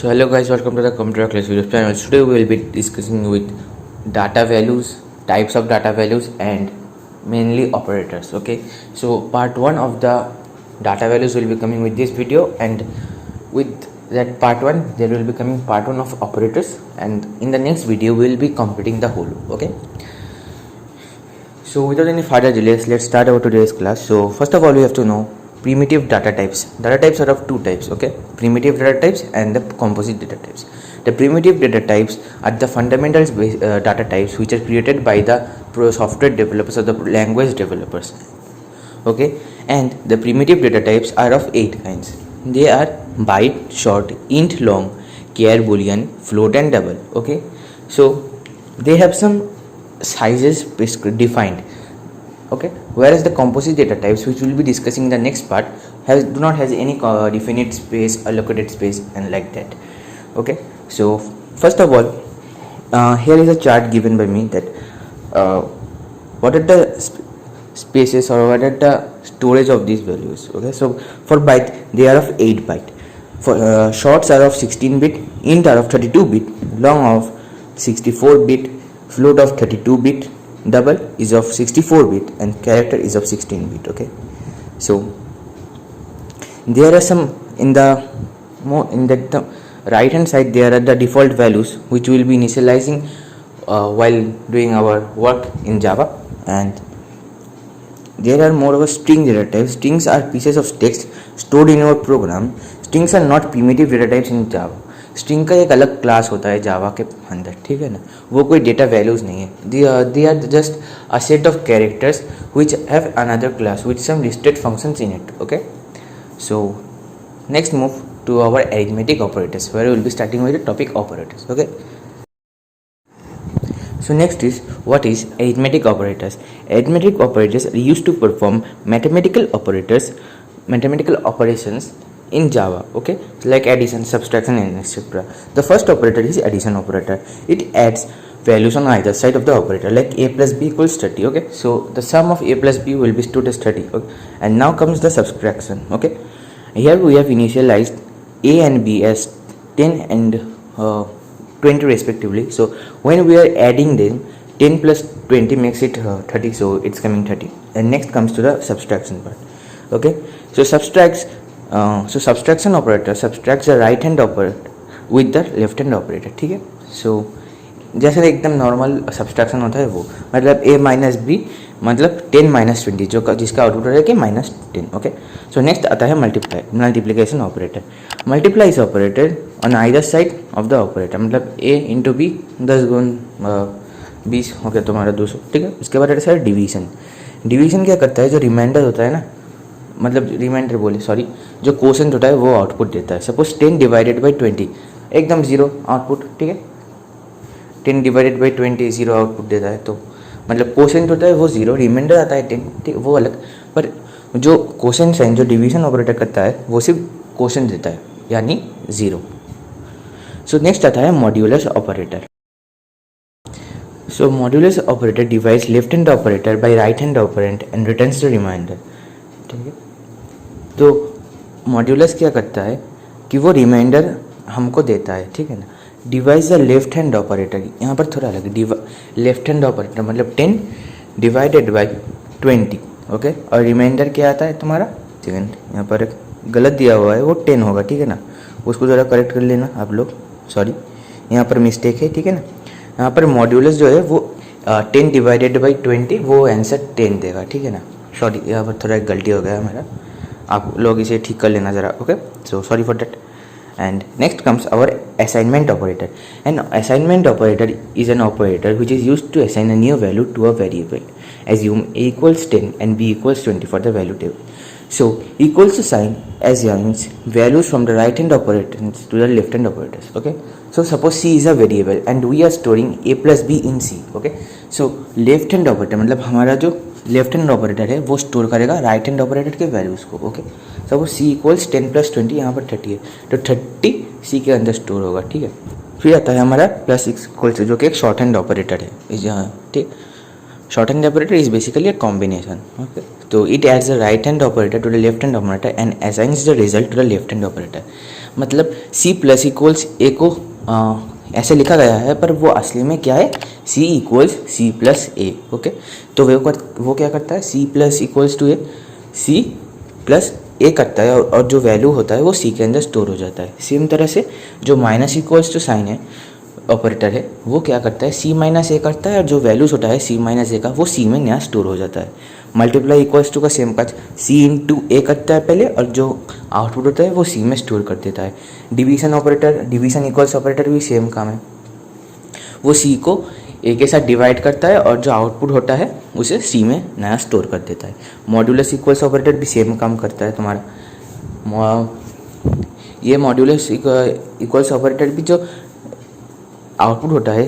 So hello guys, welcome to the computer class video channel. Today we will be discussing with data values, types of data values and mainly operators. Okay, so part 1 of the data values will be coming with this video, and with that part 1 there will be coming part 1 of operators, and in the next video we will be completing the whole. Okay, so without any further delays, let's start our today's class. So first of all, we have to know primitive data types. Data types are of two types. Okay, primitive data types and the composite data types. The primitive data types are the fundamental data types which are created by the software developers or the language developers. Okay, and the primitive data types are of 8 kinds. They are byte, short, int, long, char, boolean, float and double. Okay, so they have some sizes defined. Okay, whereas the composite data types, which we will be discussing in the next part, do not has any definite space, allocated space and like that. Okay, so first of all, here is a chart given by me that what are the spaces or what are the storage of these values. Okay, so for byte they are of 8 byte, for shorts are of 16 bit, int are of 32 bit, long of 64 bit, float of 32 bit, double is of 64 bit and character is of 16 bit. Okay, so there are some in the right hand side, there are the default values which we will be initializing while doing our work in Java, and there are more of a string data types. Strings are pieces of text stored in our program. Strings are not primitive data types in Java. String का एक अलग class होता है जावा के अंदर, ठीक है ना, वो कोई डेटा वैल्यूज नहीं है. They are just a set of characters which have another class with some listed functions in it. Okay, so next move to our arithmetic operators, where we will be starting with the topic operators. Okay, so next is, what is arithmetic operators? Arithmetic operators are used to perform mathematical operations in Java. Okay, like addition, subtraction and etc. The first operator is addition operator. It adds values on either side of the operator, like a plus b equals 30. Okay, so the sum of a plus b will be stored as 30. Okay? And now comes the subtraction. Okay, here we have initialized a and b as 10 and 20 respectively. So when we are adding them, 10 plus 20 makes it 30, so it's coming 30. And next comes to the subtraction part. Okay, so subtraction operator subtracts the right hand operator with the left hand operator. ठीक है, so जैसे एकदम normal subtraction होता है वो, मतलब a minus B मतलब 10 minus 20, जो जिसका आउटपुट है कि माइनस 10. ओके, सो नेक्स्ट आता है multiplication operator. Multiplies operator on either side of the operator, मतलब a इंटू बी 10 गुण 20 हो गया तुम्हारा 200. ठीक है, उसके बाद आता है डिवीजन. डिवीजन क्या करता है, जो रिमाइंडर होता है ना, मतलब रिमाइंडर बोले सॉरी, जो क्वोशंट होता है वो आउटपुट देता है. सपोज 10 डिवाइडेड बाई 20 एकदम 0 आउटपुट. ठीक है, 10 डिवाइडेड बाई 20 0 आउटपुट देता है, तो मतलब क्वोशंट होता है वो 0, रिमाइंडर आता है 10. ठीक, वो अलग. पर जो क्वोशंट साइन जो डिवीजन ऑपरेटर करता है वो सिर्फ क्वोशंट देता है, यानी 0. सो नेक्स्ट आता है modulus operator. So modulus operator divides left hand operator by right hand operand and returns the remainder. ठीक है, तो मॉड्यूलस क्या करता है कि वो रिमाइंडर हमको देता है. ठीक है ना, divides the left hand operator, यहाँ पर थोड़ा अलग, लेफ्ट हैंड ऑपरेटर मतलब 10 डिवाइडेड बाई 20. ओके, और रिमाइंडर क्या आता है तुम्हारा, सेकेंड यहाँ पर एक गलत दिया हुआ है, वो 10 होगा. ठीक है ना, उसको ज़रा करेक्ट कर लेना आप लोग, सॉरी यहाँ पर मिस्टेक है. ठीक है ना, यहाँ पर मॉड्यूलस जो है वो 10 डिवाइडेड बाई 20, वो आंसर 10 देगा. ठीक है ना, सॉरी यहाँ पर थोड़ा एक गलती हो गया मेरा, आप लोग इसे ठीक कर लेना ज़रा. Okay, so sorry for that. And next comes our assignment operator. An assignment operator is an operator which is used to assign a new value to a variable. Assume a equals 10 and b equals 20 for the value table. So equals to sign assigns values from the right hand operators to the left hand operators. Okay, so suppose c is a variable and we are storing a plus b in c. Okay, so left hand operator मतलब हमारा जो left hand operator है वो store करेगा right hand operator के values को. Okay, suppose C equals 10 plus 20, यहाँ पर 30 है, तो 30 सी के अंदर स्टोर होगा. ठीक है, फिर आता है हमारा प्लस इक्वल्स, जो कि एक शॉर्ट हैंड ऑपरेटर है. यहाँ ठीक, shorthand operator is basically a combination. Okay, तो it adds the right hand operator to the left hand operator and assigns the result to the left hand operator. मतलब C plus equals a को ऐसे लिखा गया है, पर वो असली में क्या है, C equals C plus A. Okay, तो वो क्या करता है, C plus equals to A, C plus A करता है, और जो वैल्यू होता है वो सी के अंदर स्टोर हो जाता है। सेम तरह से जो माइनस इक्वल्स टू साइन है ऑपरेटर है, वो क्या करता है, सी माइनस ए करता है, और जो वैल्यूज होता है सी माइनस ए का वो सी में नया स्टोर हो जाता है। मल्टीप्लाई इक्वल्स टू का सेम काज, सी इंटू ए करता है पहले, और जो आउटपुट होता है वो सी में स्टोर कर देता है। Division operator, division equals operator भी सेम काम है, वो सी को ए के साथ डिवाइड करता है, और जो आउटपुट होता है उसे सी में नया स्टोर कर देता है। मॉड्यूलस इक्वल्स ऑपरेटर भी सेम काम करता है तुम्हारा। ये मॉड्यूलस इक्वल्स ऑपरेटर भी जो आउटपुट होता है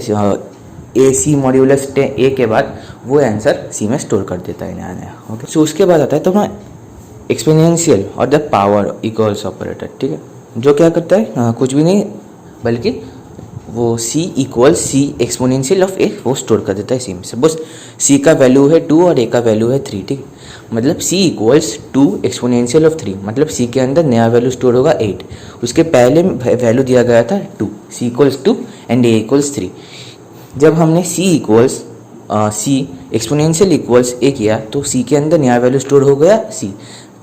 ए सी मॉड्यूलस ए के बाद वो आंसर सी में स्टोर कर देता है नया नया। ओके, सो उसके बाद आता है तुम्हारा एक्सपोनेंशियल और द पावर इक्वल्स ऑपरेटर। ठीक है, जो क्या करता है, कुछ भी नहीं बल्कि वो सी इक्वल्स सी एक्सपोनेंशियल ऑफ ए वो स्टोर कर देता है सी में। सपोज सी का वैल्यू है 2 और ए का वैल्यू है 3। ठीक, मतलब सी इक्वल्स 2 एक्सपोनेंशियल ऑफ 3, मतलब सी के अंदर नया वैल्यू स्टोर होगा 8, उसके पहले वैल्यू दिया गया था 2, सी इक्वल्स 2 एंड ए इक्वल्स 3। जब हमने सी equals C exponential equals a किया तो सी के अंदर नया वैल्यू स्टोर हो गया सी,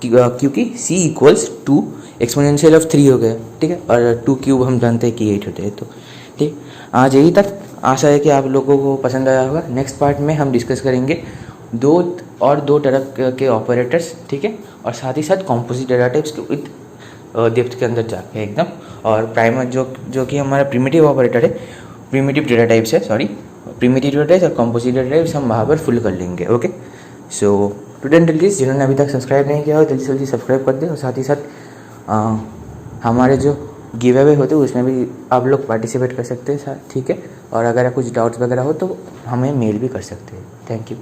क्योंकि सी इक्वल्स 2 एक्सपोनेंशियल ऑफ 3 हो गया। ठीक है, और 2 क्यूब हम जानते हैं कि 8 होते हैं। तो ठीक, आज यही तक, आशा है कि आप लोगों को पसंद आया होगा। नेक्स्ट पार्ट में हम डिस्कस करेंगे दो तरह के ऑपरेटर्स, ठीक है, और साथ ही साथ कॉम्पोजिट डेटा टाइप्स के विद डेप्थ के अंदर जाके एकदम, और प्राइमर जो कि हमारा प्रिमिटिव ऑपरेटर है, प्रिमिटिव डेटा टाइप्स है, सॉरी प्रिमिटिव डेटा टाइप्स और कॉम्पोजिट डेटा टाइप्स हम वहाँ पर फुल कर लेंगे। ओके, सो स्टूडेंट प्लीज़ जिन्होंने अभी तक सब्सक्राइब नहीं किया हो जल्दी से जल्दी सब्सक्राइब कर दें, और साथ ही साथ हमारे जो गिव अवे होते हैं उसमें भी आप लोग पार्टिसिपेट कर सकते हैं। ठीक है, और अगर कुछ डाउट्स वगैरह हो तो हमें मेल भी कर सकते हैं। Thank you.